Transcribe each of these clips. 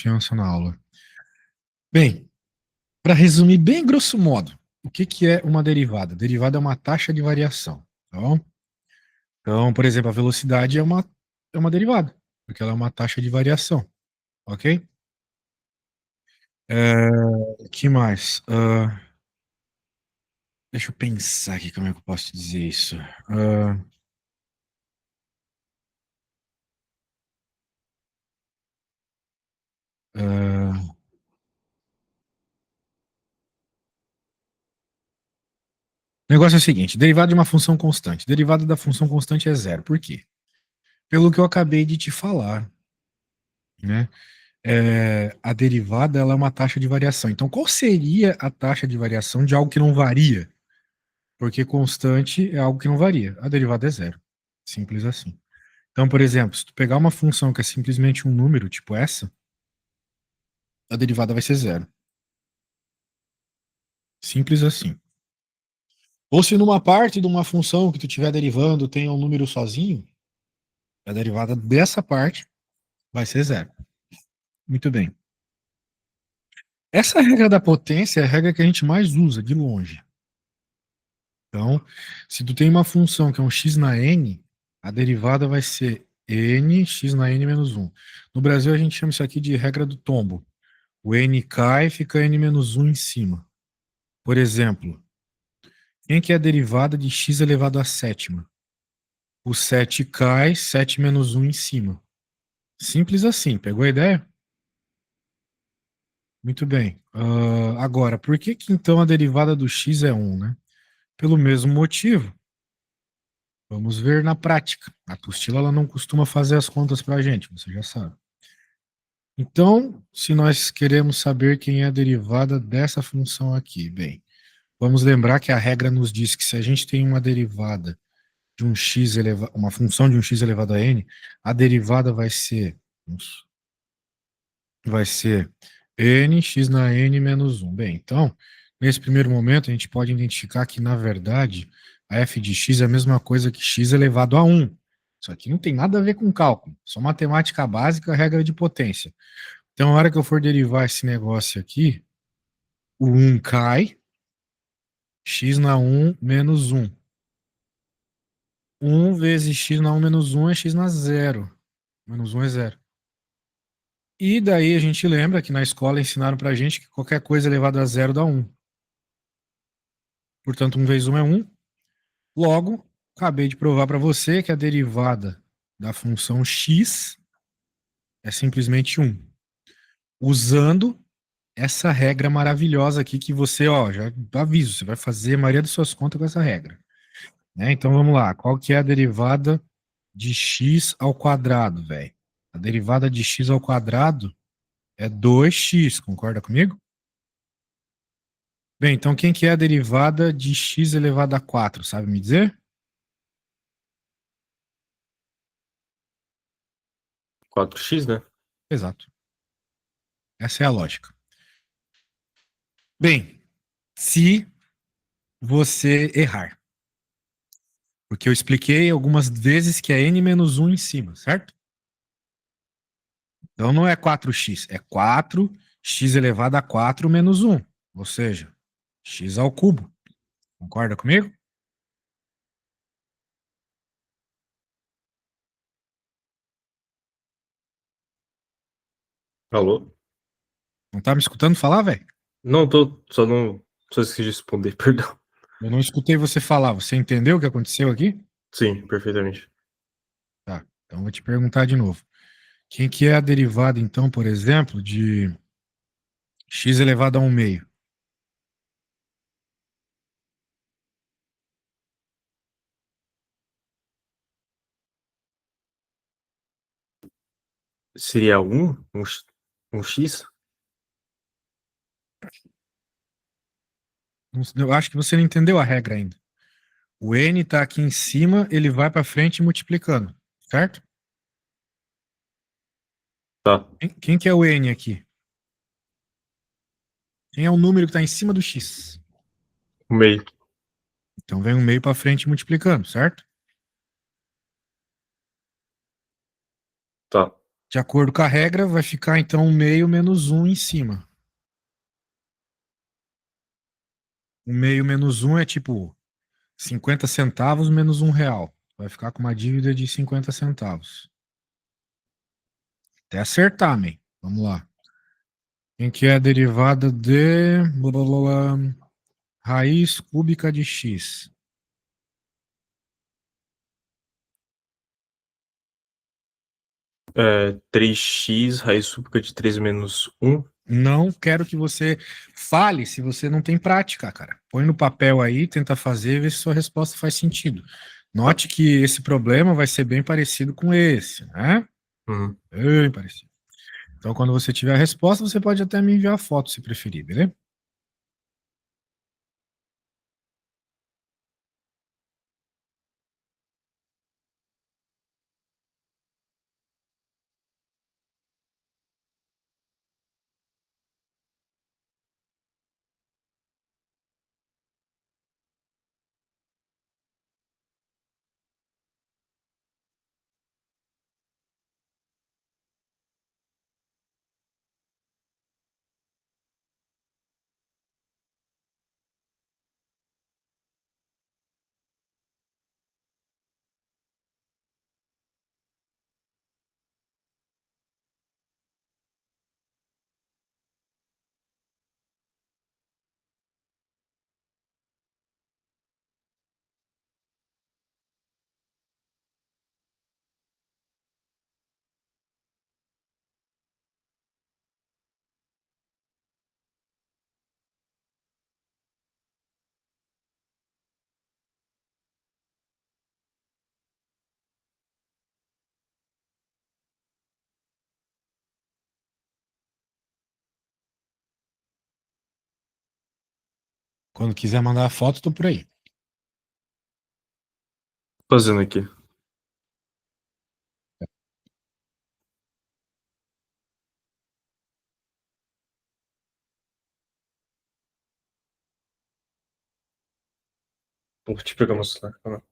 confiança na aula. Bem, para resumir bem grosso modo, o que é uma derivada? Derivada é uma taxa de variação, tá bom? Então, por exemplo, a velocidade é uma derivada, porque ela é uma taxa de variação, ok? Que mais? Deixa eu pensar aqui como é que eu posso dizer isso. O negócio é o seguinte: derivada de uma função constante. Derivada da função constante é zero. Por quê? Pelo que eu acabei de te falar, né? A derivada ela é uma taxa de variação. Então, qual seria a taxa de variação de algo que não varia? Porque constante é algo que não varia. A derivada é zero. Simples assim. Então, por exemplo, se tu pegar uma função que é simplesmente um número, tipo essa, a derivada vai ser zero. Simples assim. Ou se numa parte de uma função que tu estiver derivando tem um número sozinho, a derivada dessa parte vai ser zero. Muito bem. Essa regra da potência é a regra que a gente mais usa, de longe. Então, se tu tem uma função que é um x na n, a derivada vai ser n x na n menos 1. No Brasil, a gente chama isso aqui de regra do tombo. O n cai e fica n menos 1 em cima. Por exemplo, quem que é a derivada de x elevado à sétima? O 7 cai, 7 menos 1 em cima. Simples assim, pegou a ideia? Muito bem. Agora, por que que então a derivada do x é 1, né? Pelo mesmo motivo. Vamos ver na prática. A apostila ela não costuma fazer as contas para a gente, você já sabe. Então, se nós queremos saber quem é a derivada dessa função aqui, bem, vamos lembrar que a regra nos diz que se a gente tem uma derivada de um x elevado, uma função de um x elevado a n, a derivada vai ser n x na n menos 1. Bem, então, nesse primeiro momento, a gente pode identificar que, na verdade, a f de x é a mesma coisa que x elevado a 1. Isso aqui não tem nada a ver com cálculo, só matemática básica, regra de potência. Então, na hora que eu for derivar esse negócio aqui, o 1 cai, x na 1 menos 1. 1 vezes x na 1 menos 1 é x na 0. Menos 1 é 0. E daí a gente lembra que na escola ensinaram pra gente que qualquer coisa elevada a 0 dá 1. Portanto, 1 vezes 1 é 1. Logo, acabei de provar para você que a derivada da função x é simplesmente 1. Usando essa regra maravilhosa aqui que você, ó, já aviso, você vai fazer a maioria das suas contas com essa regra. Né? Então vamos lá, qual que é a derivada de x ao quadrado, velho? A derivada de x ao quadrado é 2x, concorda comigo? Bem, então quem que é a derivada de x elevado a 4, sabe me dizer? 4x, né? Exato. Essa é a lógica. Bem, se você errar, porque eu expliquei algumas vezes que é n menos 1 em cima, certo? Então não é 4x, é 4x elevado a 4 menos 1, ou seja, x ao cubo. Concorda comigo? Alô? Não tá me escutando falar, velho? Não, tô, só não, só esqueci de responder, perdão. Eu não escutei você falar. Você entendeu o que aconteceu aqui? Sim, perfeitamente. Tá, então vou te perguntar de novo. Quem que é a derivada, então, por exemplo, de x elevado a 1 meio? Seria um x? Eu acho que você não entendeu a regra ainda. O n está aqui em cima, ele vai para frente multiplicando, certo? Tá, Quem que é o n aqui? Quem é o número que está em cima do x? o meio. Então vem um meio para frente multiplicando, certo? Tá. De acordo com a regra, vai ficar então um meio menos 1 em cima. O meio menos 1 é tipo 50 centavos menos R$ 1. Vai ficar com uma dívida de 50 centavos. Até acertar, man. Vamos lá. Quem que é a derivada de blá, blá, blá, blá, raiz cúbica de x? É 3x, raiz cúbica de 3 menos 1. Não quero que você fale se você não tem prática, cara. Põe no papel aí, tenta fazer e vê se sua resposta faz sentido. Note que esse problema vai ser bem parecido com esse, né? Uhum. Bem parecido. Então, quando você tiver a resposta, você pode até me enviar a foto, se preferir, beleza? Quando quiser mandar a foto, tô por aí. Fazendo aqui. Vou te pegar meu celular. Calma.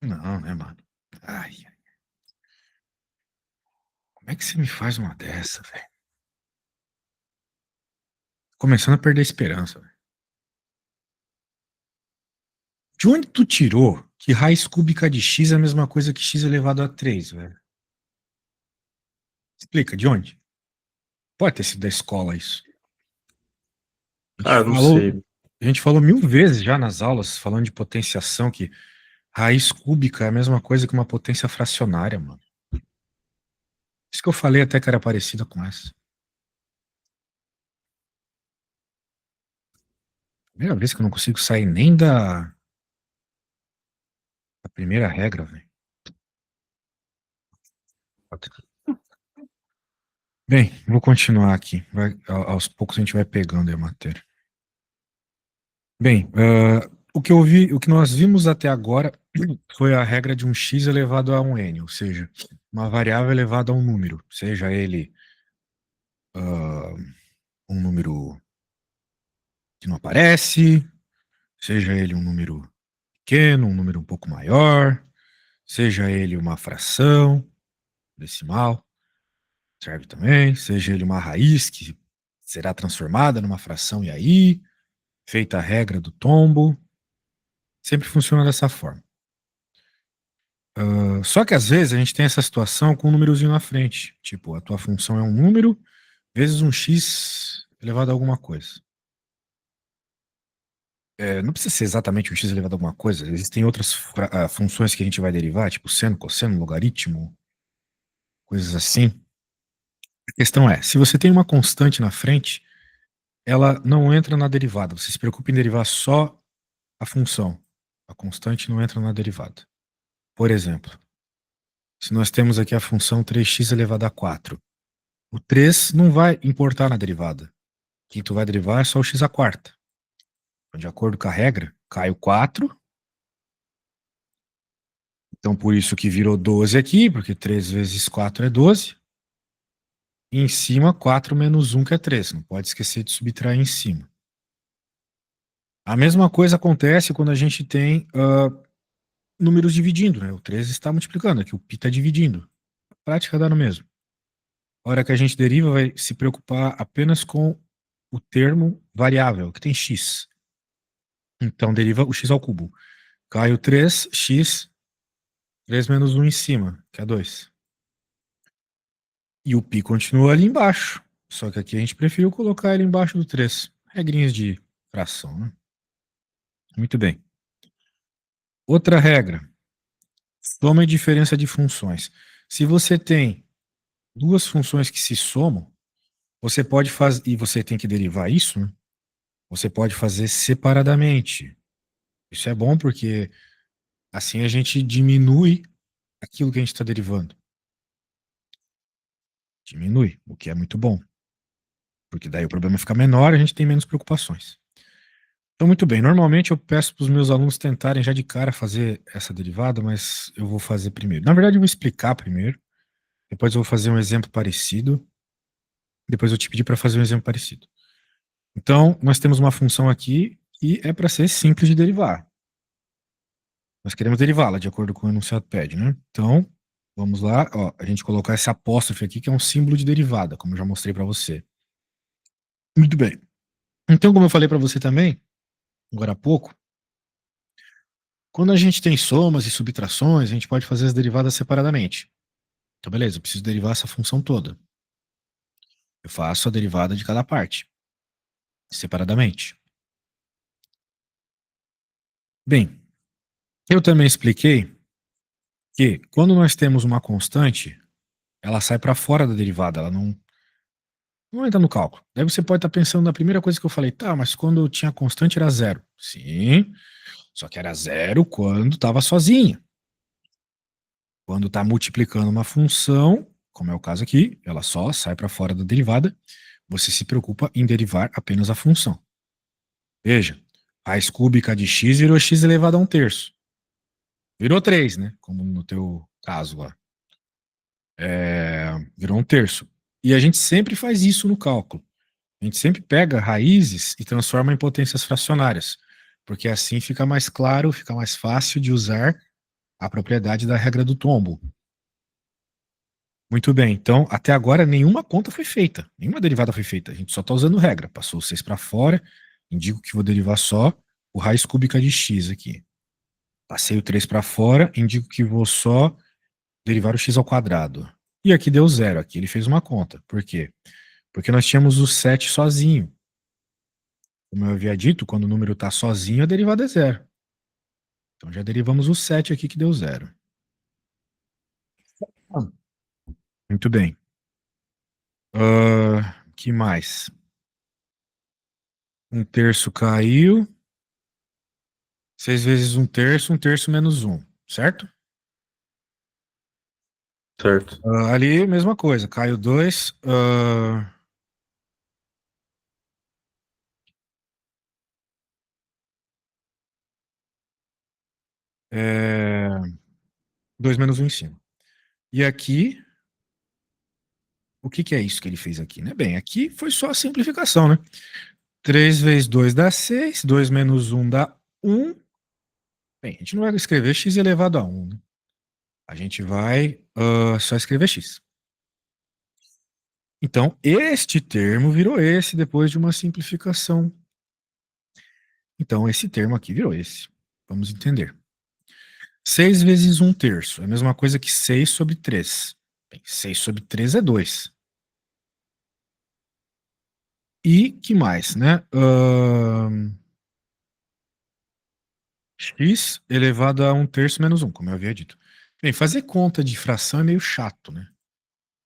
Não, né, mano? Ai, como é que você me faz uma dessa, velho? Começando a perder a esperança, velho. De onde tu tirou que raiz cúbica de x é a mesma coisa que x elevado a 3, velho? Explica, de onde? Pode ter sido da escola isso. A gente Ah, não falou, sei. a gente falou 1000 vezes já nas aulas, falando de potenciação, que raiz cúbica é a mesma coisa que uma potência fracionária, mano. Isso que eu falei até que era parecida com essa. Primeira vez que eu não consigo sair nem da primeira regra, velho. Bem, vou continuar aqui. Aos poucos a gente vai pegando aí a matéria. Bem, o que nós vimos até agora foi a regra de um x elevado a um n, ou seja, uma variável elevada a um número, seja ele ah, um número que não aparece, seja ele um número pequeno, um número um pouco maior, seja ele uma fração decimal, serve também, seja ele uma raiz que será transformada numa fração e aí, feita a regra do tombo, sempre funciona dessa forma. Só que às vezes a gente tem essa situação com um númerozinho na frente. Tipo, a tua função é um número vezes um x elevado a alguma coisa. Não precisa ser exatamente um x elevado a alguma coisa. Existem outras funções que a gente vai derivar, tipo seno, cosseno, logaritmo, coisas assim. A questão é, se você tem uma constante na frente, ela não entra na derivada. Você se preocupa em derivar só a função. A constante não entra na derivada. Por exemplo, se nós temos aqui a função 3x elevado a 4, o 3 não vai importar na derivada. O que tu vai derivar é só o x à quarta. Então, de acordo com a regra, cai o 4. Então, por isso que virou 12 aqui, porque 3 vezes 4 é 12. E em cima, 4 menos 1, que é 3. Não pode esquecer de subtrair em cima. A mesma coisa acontece quando a gente tem números dividindo, né? O 13 está multiplicando, aqui o π está dividindo. A prática dá no mesmo. A hora que a gente deriva, vai se preocupar apenas com o termo variável, que tem x. Então, deriva o x ao cubo. Cai o 3x, 3 menos 1 em cima, que é 2. E o π continua ali embaixo. Só que aqui a gente preferiu colocar ele embaixo do 3. Regrinhas de fração, né? Muito bem. Outra regra. Soma e diferença de funções. Se você tem duas funções que se somam, você pode fazer, e você tem que derivar isso, né? Você pode fazer separadamente. Isso é bom porque assim a gente diminui aquilo que a gente está derivando. Diminui, o que é muito bom. Porque daí o problema fica menor e a gente tem menos preocupações. Então, muito bem. Normalmente eu peço para os meus alunos tentarem já de cara fazer essa derivada, mas eu vou fazer primeiro. Na verdade, eu vou explicar primeiro. Depois eu vou fazer um exemplo parecido. Depois eu te pedi para fazer um exemplo parecido. Então, nós temos uma função aqui que é para ser simples de derivar. Nós queremos derivá-la de acordo com o enunciado pede, né? Então, vamos lá. Ó, a gente colocar esse apóstrofe aqui, que é um símbolo de derivada, como eu já mostrei para você. Muito bem. Então, como eu falei para você também, agora há pouco, quando a gente tem somas e subtrações, a gente pode fazer as derivadas separadamente. Então, beleza, eu preciso derivar essa função toda. Eu faço a derivada de cada parte, separadamente. Bem, eu também expliquei que quando nós temos uma constante, ela sai para fora da derivada, ela não entra no cálculo. Daí você pode estar pensando na primeira coisa que eu falei, tá, mas quando eu tinha constante era zero. Sim, só que era zero quando estava sozinha. Quando está multiplicando uma função, como é o caso aqui, ela só sai para fora da derivada, você se preocupa em derivar apenas a função. Veja, raiz cúbica de x virou x elevado a 1/3. Virou 3, né? Como no teu caso lá. Virou 1/3. E a gente sempre faz isso no cálculo. A gente sempre pega raízes e transforma em potências fracionárias, porque assim fica mais claro, fica mais fácil de usar a propriedade da regra do tombo. Muito bem, então até agora nenhuma conta foi feita, nenhuma derivada foi feita, a gente só está usando regra. Passou o 6 para fora, indico que vou derivar só o raiz cúbica de x aqui. Passei o 3 para fora, indico que vou só derivar o x ao quadrado. E aqui deu zero, aqui ele fez uma conta. Por quê? Porque nós tínhamos o 7 sozinho. Como eu havia dito, quando o número está sozinho, a derivada é zero. Então já derivamos o 7 aqui que deu zero. Muito bem. Que mais? 1/3 caiu. 6 vezes 1/3 menos 1, certo? Certo. Ali, mesma coisa, caiu 2. É, 2 menos 1 em cima. E aqui, o que é isso que ele fez aqui, né? Bem, aqui foi só a simplificação, né? 3 vezes 2 dá 6, 2 menos 1 dá 1. Bem, a gente não vai escrever x elevado a 1, né? A gente vai só escrever x. Então, este termo virou esse depois de uma simplificação. Então, esse termo aqui virou esse. Vamos entender. 6 vezes 1/3 é a mesma coisa que 6 sobre 3. Bem, 6 sobre 3 é 2. E que mais, né? X elevado a 1/3 menos 1, como eu havia dito. Bem, fazer conta de fração é meio chato, né?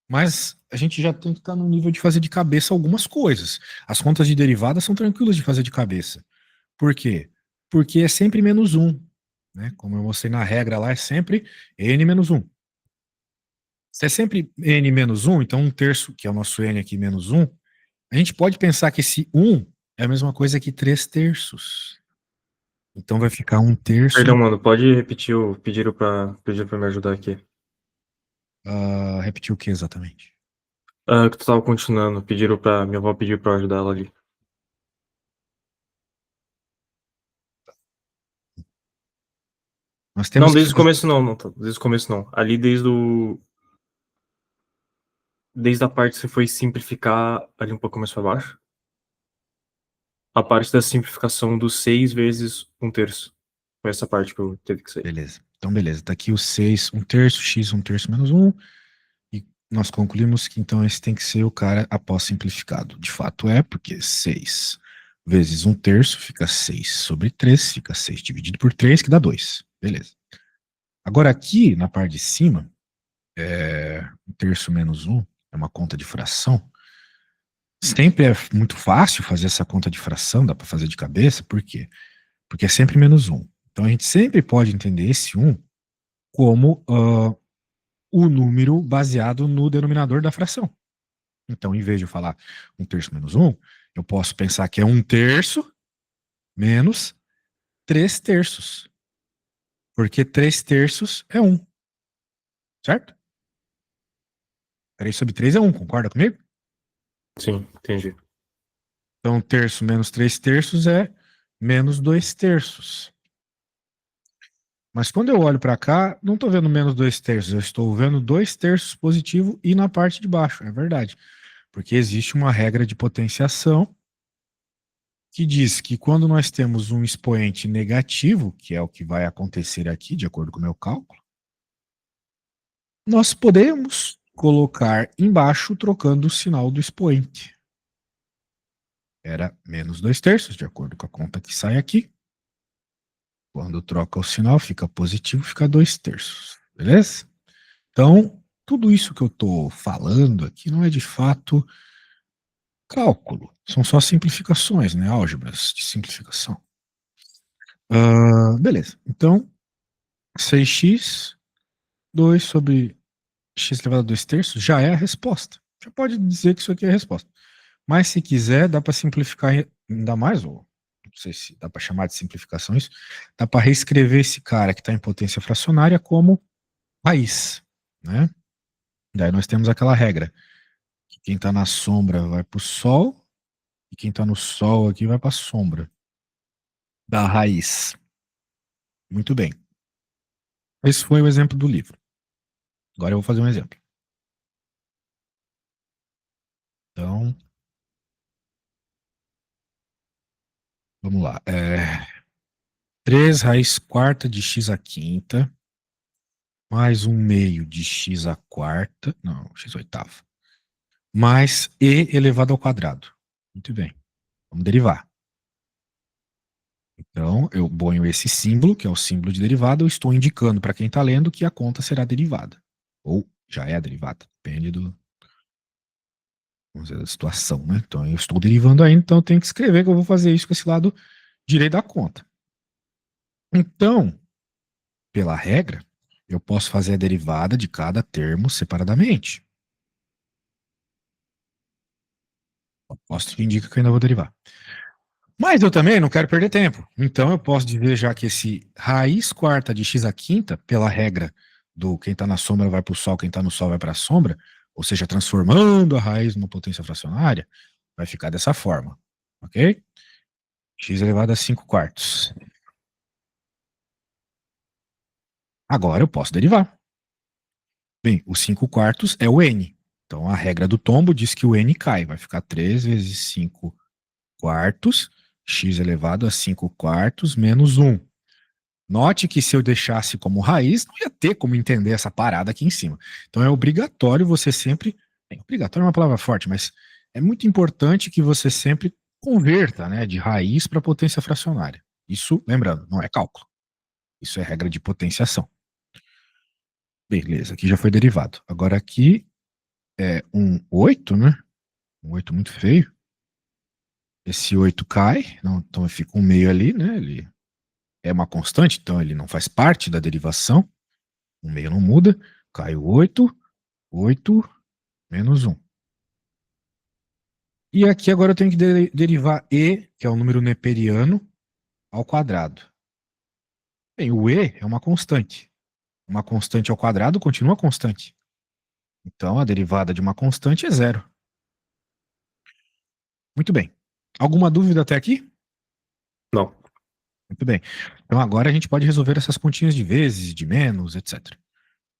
Mas a gente já tem que estar no nível de fazer de cabeça algumas coisas. As contas de derivada são tranquilas de fazer de cabeça. Por quê? Porque é sempre menos 1. né? Como eu mostrei na regra lá, é sempre n menos 1. Se é sempre n menos 1, então 1/3, que é o nosso n aqui, menos 1, a gente pode pensar que esse 1 é a mesma coisa que 3/3. Então vai ficar 1/3. Perdão, mano, pode repetir o pediram pra me ajudar aqui. Repetir o que exatamente? Que tu tava continuando, minha avó pediu pra eu ajudar ela ali. Nós Não, temos que desde o fazer. começo não, desde o começo não. Ali desde a parte que você foi simplificar ali um pouco mais pra baixo. A parte da simplificação dos 6 vezes 1/3. Foi essa parte que eu teve que sair. Beleza. Então, beleza. Tá aqui o 6, 1/3, x 1/3 menos 1. E nós concluímos que então esse tem que ser o cara após simplificado. De fato é, porque 6 vezes 1/3 fica 6 sobre 3, fica 6 dividido por 3, que dá 2. Beleza. Agora aqui, na parte de cima, 1/3 menos 1 é uma conta de fração. Sempre é muito fácil fazer essa conta de fração, dá para fazer de cabeça, por quê? Porque é sempre menos 1. Então a gente sempre pode entender esse 1 como o número baseado no denominador da fração. Então, em vez de eu falar 1/3 menos 1, eu posso pensar que é 1/3 menos 3/3. Porque 3/3 é 1. Certo? 3 sobre 3 é 1, concorda comigo? Sim, entendi. Então, 1/3 menos 3/3 é menos 2/3. Mas quando eu olho para cá, não estou vendo menos 2/3, eu estou vendo 2/3 positivo e na parte de baixo, é verdade. Porque existe uma regra de potenciação que diz que quando nós temos um expoente negativo, que é o que vai acontecer aqui, de acordo com o meu cálculo, nós podemos colocar embaixo trocando o sinal do expoente. Era menos 2/3, de acordo com a conta que sai aqui. Quando troca o sinal, fica positivo, fica 2/3. Beleza? Então, tudo isso que eu estou falando aqui não é de fato cálculo. São só simplificações, né? Álgebras de simplificação. Beleza. Então, 6x, 2 sobre x elevado a 2/3 já é a resposta. Já pode dizer que isso aqui é a resposta. Mas se quiser, dá para simplificar ainda mais, ou não sei se dá para chamar de simplificação isso, dá para reescrever esse cara que está em potência fracionária como raiz, né? Daí nós temos aquela regra, que quem está na sombra vai para o sol, e quem está no sol aqui vai para a sombra da raiz. Muito bem. Esse foi o exemplo do livro. Agora eu vou fazer um exemplo. Então, vamos lá. 3 raiz quarta de x à quinta, mais 1/2 de x à quarta, não, x oitava, mais e elevado ao quadrado. Muito bem. Vamos derivar. Então, eu ponho esse símbolo, que é o símbolo de derivada, eu estou indicando para quem está lendo que a conta será derivada. Ou já é a derivada, depende vamos dizer, da situação, né? Então, eu estou derivando ainda, então eu tenho que escrever que eu vou fazer isso com esse lado direito da conta. Então, pela regra, eu posso fazer a derivada de cada termo separadamente. O apóstrofe indica que eu ainda vou derivar. Mas eu também não quero perder tempo. Então eu posso dizer já que esse raiz quarta de x à quinta, pela regra do quem está na sombra vai para o sol, quem está no sol vai para a sombra, ou seja, transformando a raiz numa potência fracionária, vai ficar dessa forma. Ok? X elevado a 5 quartos. Agora eu posso derivar. Bem, os 5 quartos é o n. Então a regra do tombo diz que o n cai. Vai ficar 3 vezes 5 quartos, x elevado a 5 quartos menos 1. Note que se eu deixasse como raiz, não ia ter como entender essa parada aqui em cima. Então é obrigatório você sempre. Bem, obrigatório é uma palavra forte, mas é muito importante que você sempre converta, né, de raiz para potência fracionária. Isso, lembrando, não é cálculo. Isso é regra de potenciação. Beleza, aqui já foi derivado. Agora aqui é um 8, né? Um 8 muito feio. Esse 8 cai, não, então fica um meio ali, né? Ele é uma constante, então ele não faz parte da derivação. O meio não muda. Cai o 8, 8 menos 1. E aqui agora eu tenho que derivar e, que é o número neperiano, ao quadrado. Bem, o e é uma constante. Uma constante ao quadrado continua constante. Então a derivada de uma constante é zero. Muito bem. Alguma dúvida até aqui? Não. Muito bem. Então agora a gente pode resolver essas continhas de vezes, de menos, etc.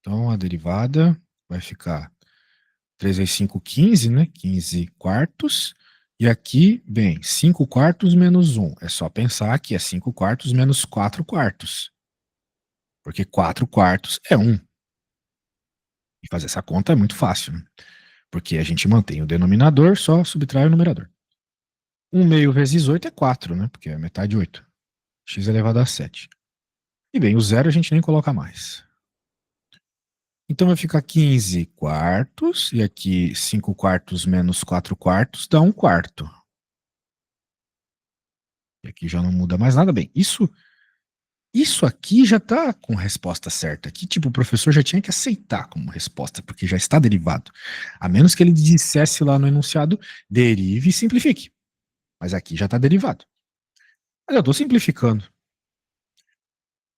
Então a derivada vai ficar 3 vezes 5, 15, né? 15 quartos. E aqui, bem, 5 quartos menos 1. É só pensar que é 5 quartos menos 4 quartos. Porque 4 quartos é 1. E fazer essa conta é muito fácil, né? Porque a gente mantém o denominador, só subtrai o numerador. 1 meio vezes 8 é 4, né? Porque é metade de 8. X elevado a 7. E bem, o zero a gente nem coloca mais. Então vai ficar 15 quartos, e aqui 5 quartos menos 4 quartos dá 1 quarto. E aqui já não muda mais nada. Bem, isso aqui já está com resposta certa. Aqui, tipo, o professor já tinha que aceitar como resposta, porque já está derivado. A menos que ele dissesse lá no enunciado, derive e simplifique. Mas aqui já está derivado. Mas eu estou simplificando.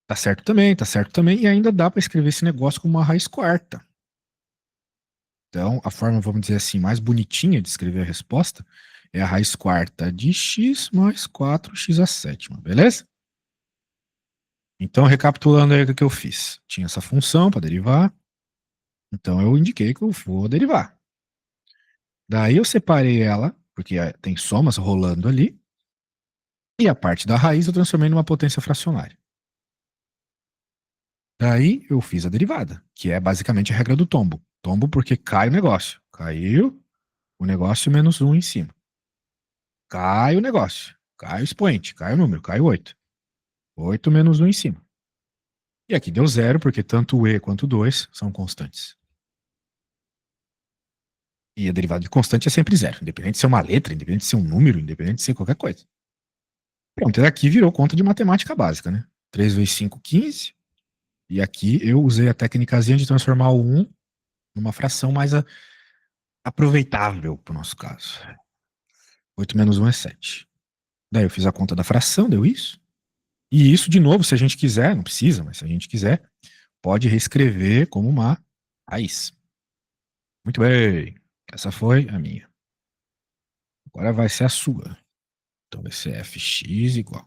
Tá certo também, e ainda dá para escrever esse negócio com uma raiz quarta. Então, a forma, vamos dizer assim, mais bonitinha de escrever a resposta é a raiz quarta de x mais 4x a sétima, beleza? Então, recapitulando aí o que eu fiz. Tinha essa função para derivar, então eu indiquei que eu vou derivar. Daí eu separei ela, porque tem somas rolando ali, e a parte da raiz eu transformei numa potência fracionária. Daí eu fiz a derivada, que é basicamente a regra do tombo. Tombo porque cai o negócio. Caiu o negócio menos 1 em cima. Cai o negócio. Cai o expoente. Cai o número. Cai o 8. 8 menos 1 em cima. E aqui deu zero, porque tanto o e quanto o 2 são constantes. E a derivada de constante é sempre zero, independente de ser uma letra, independente de ser um número, independente de ser qualquer coisa. Pronto, e daqui virou conta de matemática básica, né? 3 vezes 5, 15. E aqui eu usei a técnicazinha de transformar o 1 numa fração mais aproveitável para o nosso caso. 8 menos 1 é 7. Daí eu fiz a conta da fração, deu isso. E isso, de novo, se a gente quiser, não precisa, mas se a gente quiser, pode reescrever como uma raiz. Muito bem. Essa foi a minha. Agora vai ser a sua. Então vai ser fx igual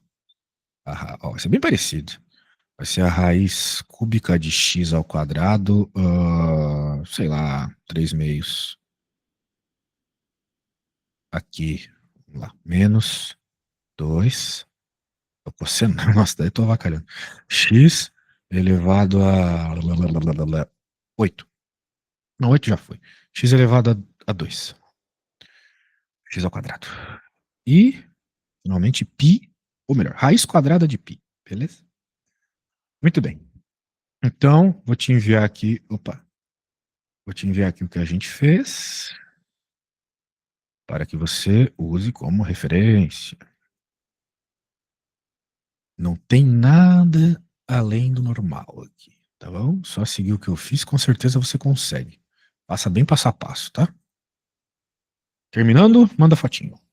ó, vai ser bem parecido. Vai ser a raiz cúbica de x ao quadrado, sei lá, 3 meios. Aqui, vamos lá, menos 2. Tô coçando, nossa, daí eu tô avacalhando. X elevado a 8. Não, 8 já foi. X elevado a 2. X ao quadrado. E, finalmente, π, ou melhor, raiz quadrada de π. Beleza? Muito bem. Então, vou te enviar aqui. Opa. Vou te enviar aqui o que a gente fez para que você use como referência. Não tem nada além do normal aqui, tá bom? Só seguir o que eu fiz, com certeza você consegue. Passa bem passo a passo, tá? Terminando, manda fotinho.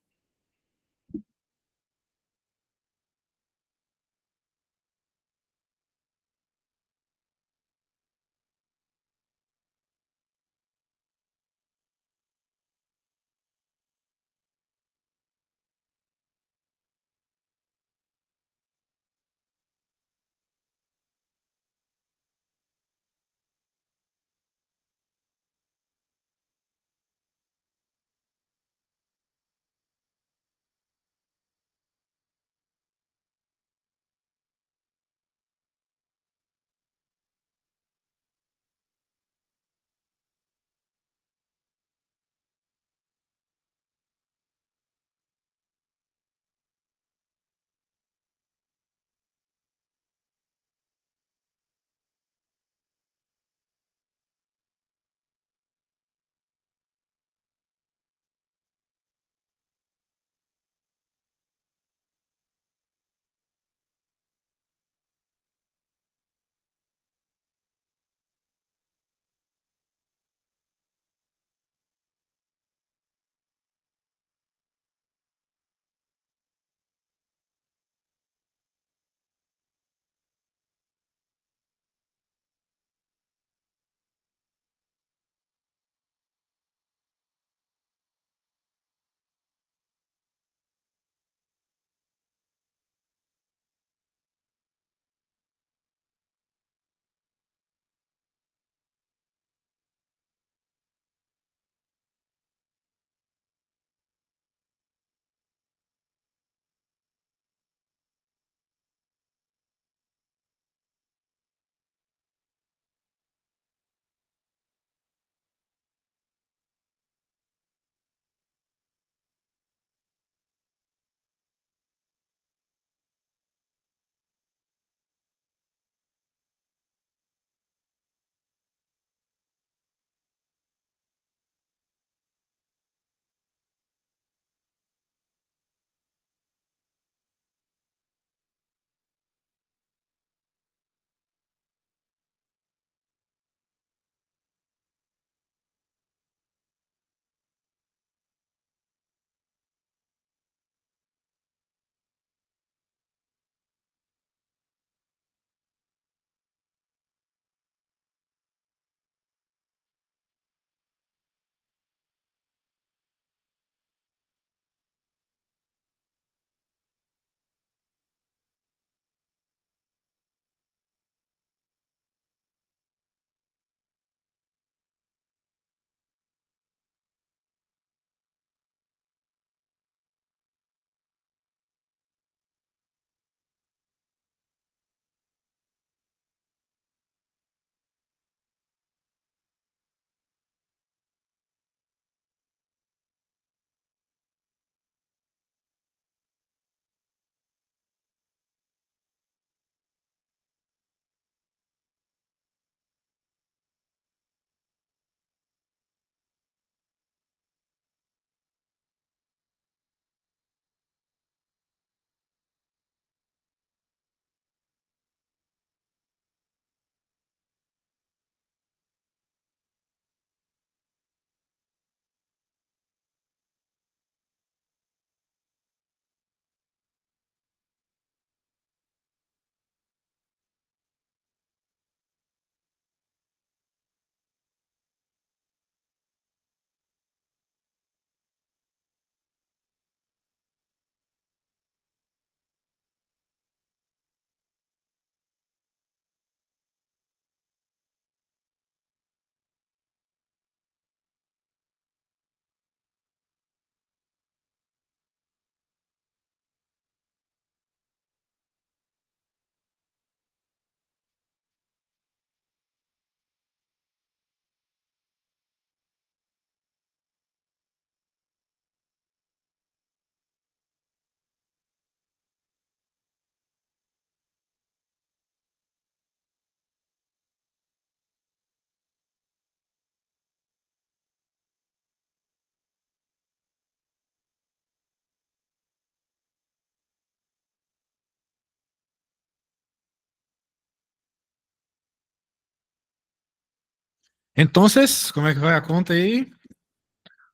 Então, como é que vai a conta aí?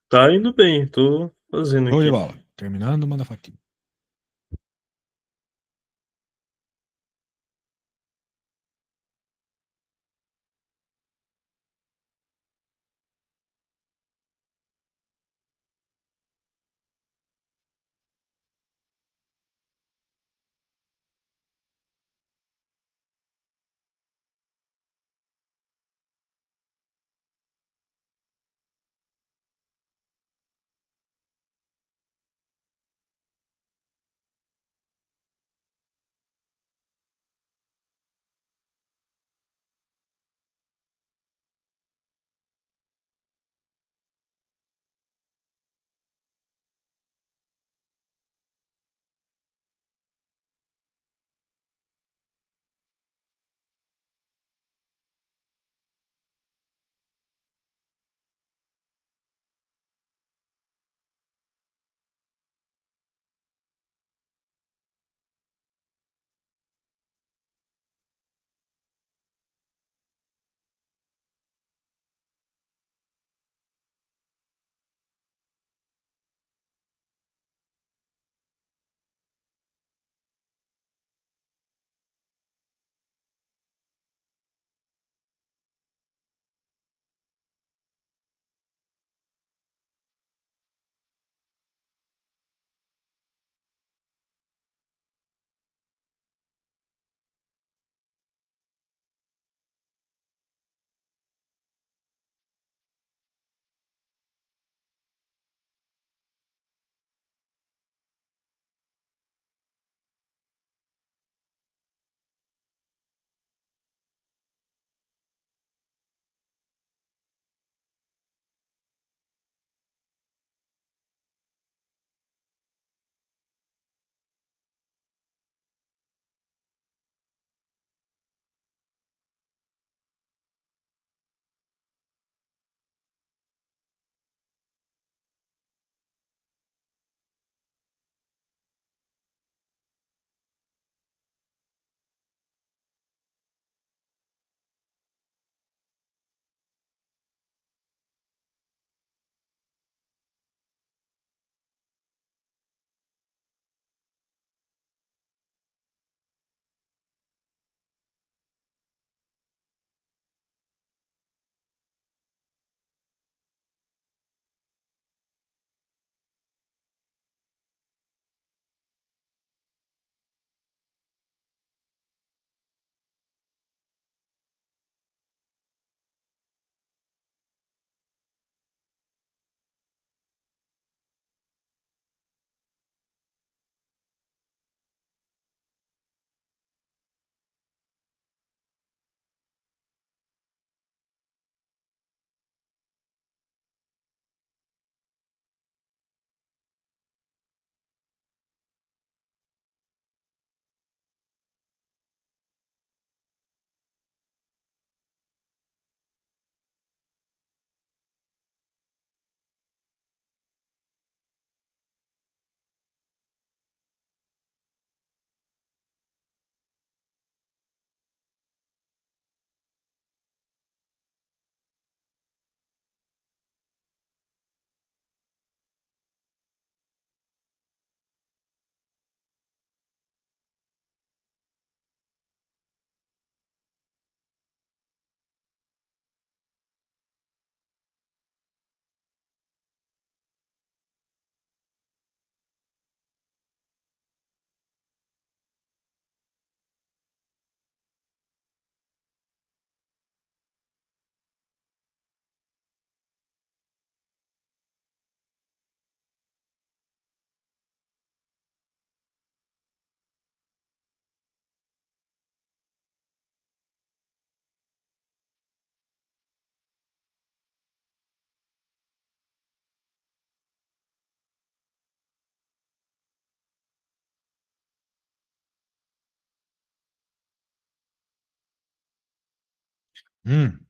Tá indo bem, tô fazendo Show de aqui. bola. Terminando, manda faquinha.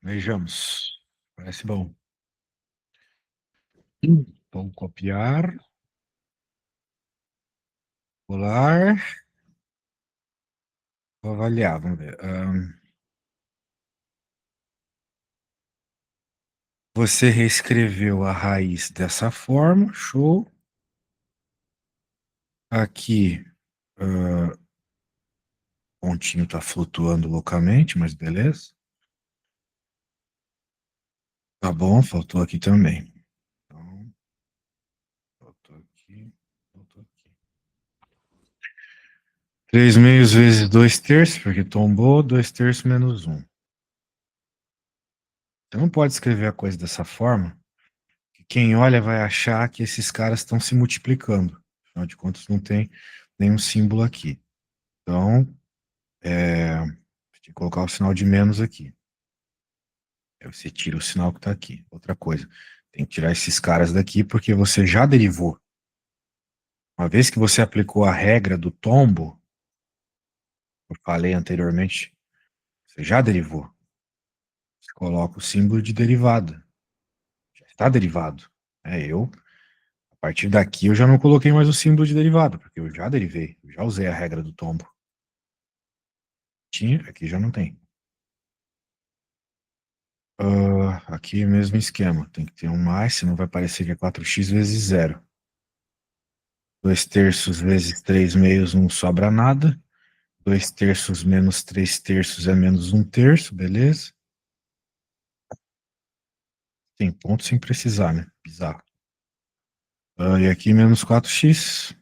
Vejamos. Parece bom. Vou copiar, colar, vou avaliar, vamos ver. Você reescreveu a raiz dessa forma, show. Aqui, o pontinho está flutuando loucamente, mas beleza. Tá bom, faltou aqui também. Então, faltou aqui, faltou aqui. 3 meios vezes 2 terços, porque tombou, 2 terços menos 1. Você não pode escrever a coisa dessa forma, que quem olha vai achar que esses caras estão se multiplicando. Afinal de contas, não tem nenhum símbolo aqui. Então, tem que colocar o sinal de menos aqui. Aí você tira o sinal que está aqui. Outra coisa, tem que tirar esses caras daqui porque você já derivou. Uma vez que você aplicou a regra do tombo, eu falei anteriormente, você já derivou. Você coloca o símbolo de derivada. Já está derivado. A partir daqui eu já não coloquei mais o símbolo de derivada, porque eu já derivei, eu já usei a regra do tombo. Tinha, aqui já não tem. Aqui o mesmo esquema, tem que ter um mais, senão vai parecer que é 4x vezes 0. 2 terços vezes 3 meios não sobra nada. 2 terços menos 3 terços é menos 1 terço, beleza? Tem ponto sem precisar, né? Bizarro. E aqui menos 4x.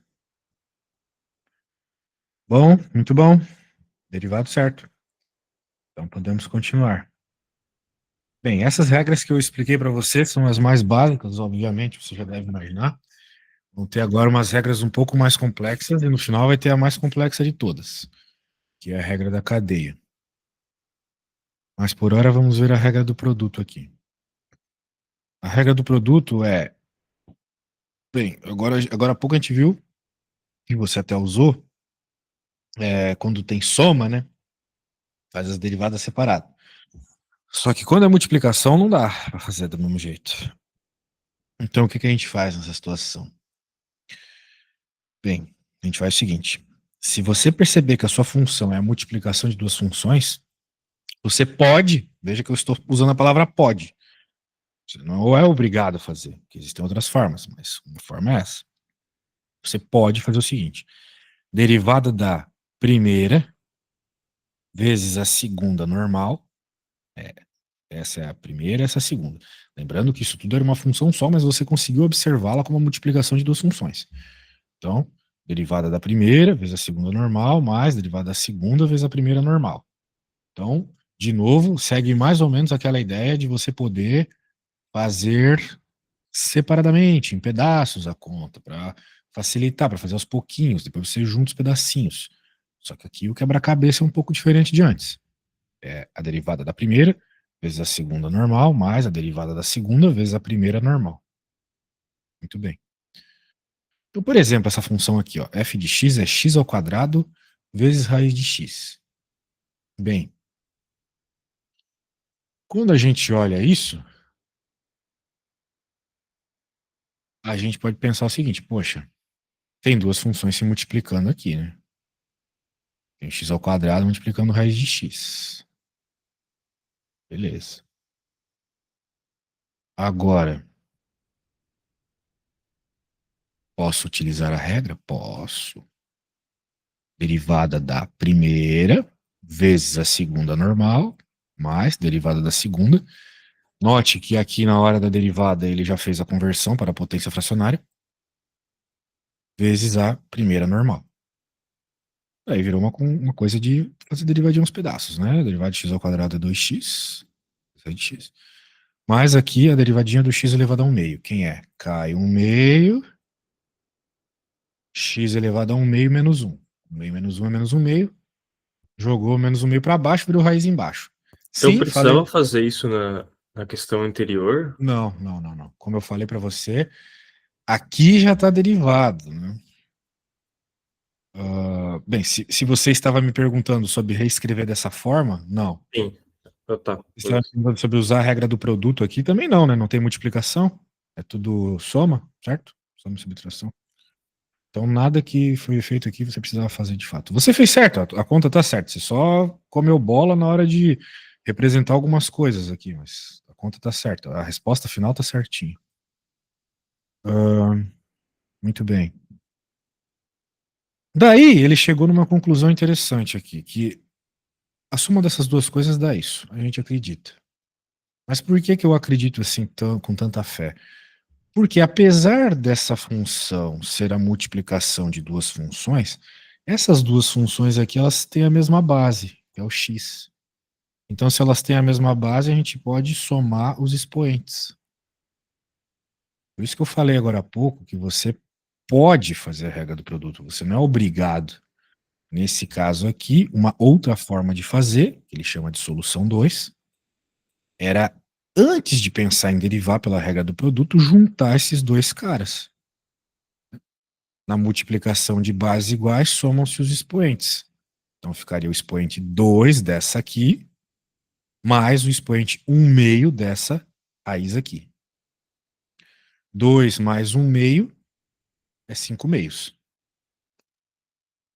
Bom, muito bom. Derivado certo. Então podemos continuar. Bem, essas regras que eu expliquei para você são as mais básicas, obviamente, você já deve imaginar. Vão ter agora umas regras um pouco mais complexas e no final vai ter a mais complexa de todas, que é a regra da cadeia. Mas por hora vamos ver a regra do produto aqui. A regra do produto é... Bem, agora há pouco a gente viu, que você até usou, quando tem soma, né? Faz as derivadas separadas. Só que quando é multiplicação não dá para fazer do mesmo jeito. Então o que a gente faz nessa situação? Bem, a gente faz o seguinte. Se você perceber que a sua função é a multiplicação de duas funções, você pode, veja que eu estou usando a palavra pode. Você não é obrigado a fazer, porque existem outras formas, mas uma forma é essa. Você pode fazer o seguinte: derivada da primeira vezes a segunda normal. Essa é a primeira, essa é a segunda. Lembrando que isso tudo era uma função só, mas você conseguiu observá-la como uma multiplicação de duas funções. Então, derivada da primeira vezes a segunda normal, mais derivada da segunda vezes a primeira normal. Então, de novo, segue mais ou menos aquela ideia de você poder fazer separadamente, em pedaços, a conta, para facilitar, para fazer aos pouquinhos, depois você junta os pedacinhos. Só que aqui o quebra-cabeça é um pouco diferente de antes. É a derivada da primeira vezes a segunda normal, mais a derivada da segunda vezes a primeira normal. Muito bem. Então, por exemplo, essa função aqui, ó, f de x é x ao quadrado vezes raiz de x. Bem, quando a gente olha isso, a gente pode pensar o seguinte: poxa, tem duas funções se multiplicando aqui, né? Tem x ao quadrado multiplicando raiz de x. Beleza. Agora, posso utilizar a regra? Posso. Derivada da primeira vezes a segunda normal, mais derivada da segunda. Note que aqui na hora da derivada ele já fez a conversão para a potência fracionária, vezes a primeira normal. Aí virou uma coisa de fazer derivadinha uns pedaços, né? A derivada de x ao quadrado é 2x, de x. Mas aqui a derivadinha do x elevado a 1 meio. Quem é? Cai 1 meio, x elevado a 1 meio menos 1. 1 meio menos 1 é menos 1 meio. Jogou menos 1 meio para baixo, virou raiz embaixo. Eu Sim, falei. precisava fazer isso na questão anterior? Não. Como eu falei para você, aqui já está derivado, né? Bem, se você estava me perguntando sobre reescrever dessa forma, não. Sim. Tá. Você estava me perguntando sobre usar a regra do produto aqui, também não, né? Não tem multiplicação, é tudo soma, certo? Soma e subtração. Então, nada que foi feito aqui você precisava fazer de fato. Você fez certo, a conta tá certa. Você só comeu bola na hora de representar algumas coisas aqui, mas conta tá certa. A resposta final tá certinha. Ah, muito bem. Daí ele chegou numa conclusão interessante aqui, que a soma dessas duas coisas dá isso, a gente acredita. Mas por que que eu acredito assim com tanta fé? Porque apesar dessa função ser a multiplicação de duas funções, essas duas funções aqui elas têm a mesma base, que é o x. Então, se elas têm a mesma base, a gente pode somar os expoentes. Por isso que eu falei agora há pouco que você pode fazer a regra do produto, você não é obrigado. Nesse caso aqui, uma outra forma de fazer, que ele chama de solução 2, era, antes de pensar em derivar pela regra do produto, juntar esses dois caras. Na multiplicação de bases iguais, somam-se os expoentes. Então ficaria o expoente 2 dessa aqui, mais o expoente 1 meio dessa raiz aqui. 2 mais 1 meio é 5 meios.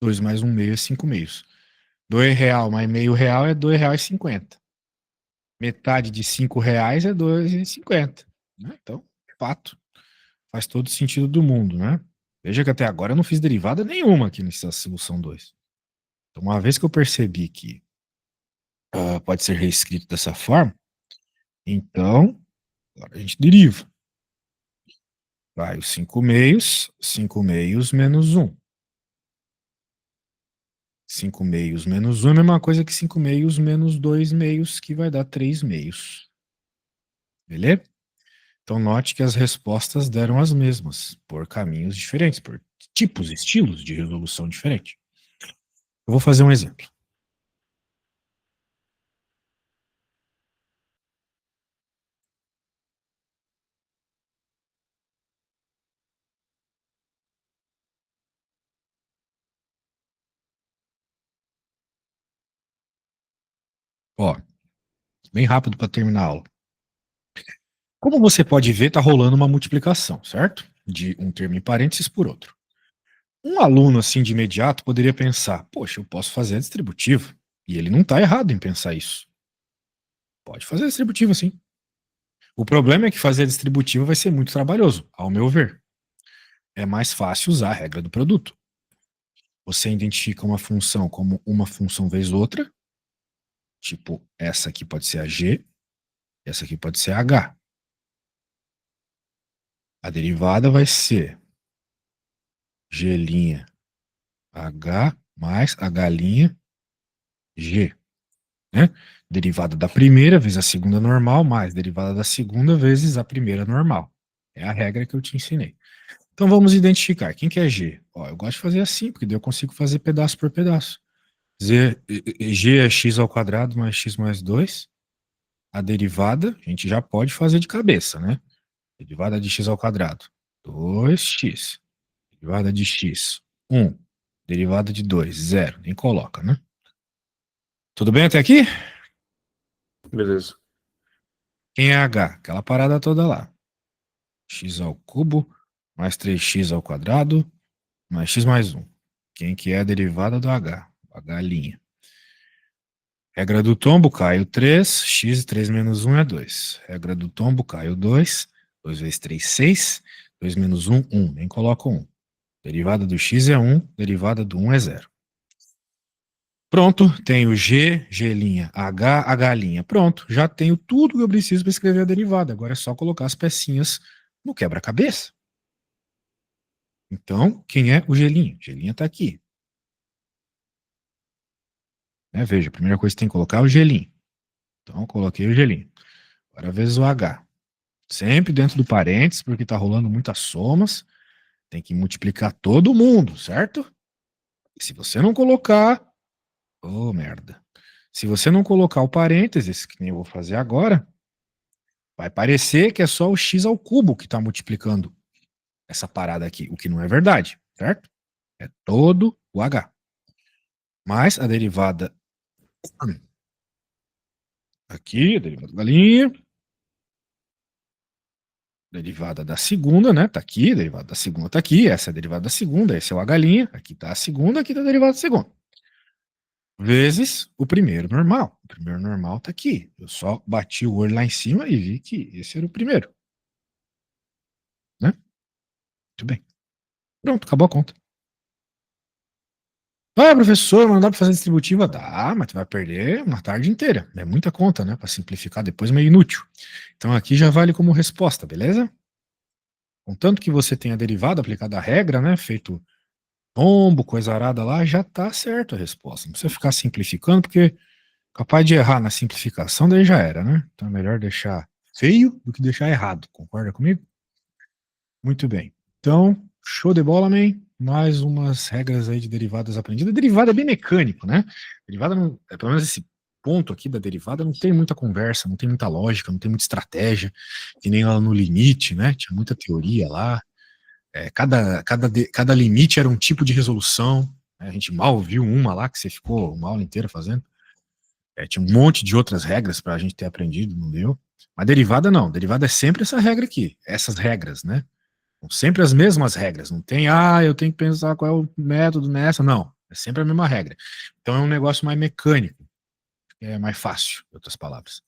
2 mais 1 meio é 5 meios. 2 real mais meio real é R$2,50. Metade de R$5 é R$2,50. Né? Então, fato. Faz todo sentido do mundo, né? Veja que até agora eu não fiz derivada nenhuma aqui nessa solução 2. Então, uma vez que eu percebi que pode ser reescrito dessa forma, então, agora a gente deriva. Vai os 5 meios menos 1. 5 meios menos 1 é a mesma coisa que 5 meios menos 2 meios, que vai dar 3 meios. Beleza? Então, note que as respostas deram as mesmas, por caminhos diferentes, por tipos, estilos de resolução diferente. Eu vou fazer um exemplo. Ó, bem rápido para terminar a aula. Como você pode ver, está rolando uma multiplicação, certo? De um termo em parênteses por outro. Um aluno, assim, de imediato, poderia pensar, poxa, eu posso fazer a distributiva. E ele não está errado em pensar isso. Pode fazer a distributiva, sim. O problema é que fazer a distributiva vai ser muito trabalhoso, ao meu ver. É mais fácil usar a regra do produto. Você identifica uma função como uma função vezes outra, tipo, essa aqui pode ser a g, essa aqui pode ser a h. A derivada vai ser g' h mais h' g. Né? Derivada da primeira vezes a segunda normal, mais derivada da segunda vezes a primeira normal. É a regra que eu te ensinei. Então vamos identificar. Quem que é G? Ó, eu gosto de fazer assim, porque daí eu consigo fazer pedaço por pedaço. G é x ao quadrado mais x mais 2. A derivada, a gente já pode fazer de cabeça, né? Derivada de x ao quadrado, 2x. Derivada de x, 1. Derivada de 2, 0. Nem coloca, né? Tudo bem até aqui? Beleza. Quem é H? Aquela parada toda lá. X ao cubo mais 3x ao quadrado mais x mais 1. Quem que é a derivada do H? H'. Regra do tombo, Caio 3. X 3 menos 1 é 2. Regra do tombo, Caio 2. 2 vezes 3, 6. 2 menos 1, 1. Nem coloco 1. Derivada do x é 1. Derivada do 1 é 0. Pronto, tenho G, G', H, H'. Pronto, já tenho tudo que eu preciso para escrever a derivada. Agora é só colocar as pecinhas no quebra-cabeça. Então, quem é o G'? G' está aqui. Né, veja, a primeira coisa que tem que colocar é o G'. Então, eu coloquei o G'. Agora, vezes o H. Sempre dentro do parênteses, porque está rolando muitas somas. Tem que multiplicar todo mundo, certo? E se você não colocar... Oh, merda. Se você não colocar o parênteses, que nem eu vou fazer agora, vai parecer que é só o x ao cubo que está multiplicando essa parada aqui, o que não é verdade, certo? É todo o h. Mas a derivada aqui, a derivada da linha, derivada da segunda, né? Tá aqui, a derivada da segunda tá aqui, essa é a derivada da segunda, esse é o h', aqui tá a segunda, aqui tá a derivada da segunda. vezes o primeiro normal. O primeiro normal está aqui. Eu só bati o olho lá em cima e vi que esse era o primeiro. Né? Muito bem. Pronto, acabou a conta. Ah, professor, mas não dá para fazer distributiva? Dá, mas tu vai perder uma tarde inteira. É muita conta, né? Para simplificar depois, meio inútil. Então aqui já vale como resposta, beleza? Contanto que você tenha derivado aplicada a regra, né? Feito tombo, coisa arada lá, já tá certo a resposta. Não precisa ficar simplificando, porque capaz de errar na simplificação, daí já era, né? Então é melhor deixar feio do que deixar errado. Concorda comigo? Muito bem. Então, show de bola, man. Mais umas regras aí de derivadas aprendidas. Derivada é bem mecânico, né? Derivada, não, pelo menos esse ponto aqui da derivada, não tem muita conversa, não tem muita lógica, não tem muita estratégia, que nem lá no limite, né? Tinha muita teoria lá. Cada limite era um tipo de resolução. Né? A gente mal viu uma lá que você ficou uma aula inteira fazendo. Tinha um monte de outras regras para a gente ter aprendido, não deu. Mas derivada não. Derivada é sempre essa regra aqui. Essas regras, né? São sempre as mesmas regras. Não tem, eu tenho que pensar qual é o método nessa. Não. É sempre a mesma regra. Então é um negócio mais mecânico. É mais fácil, em outras palavras.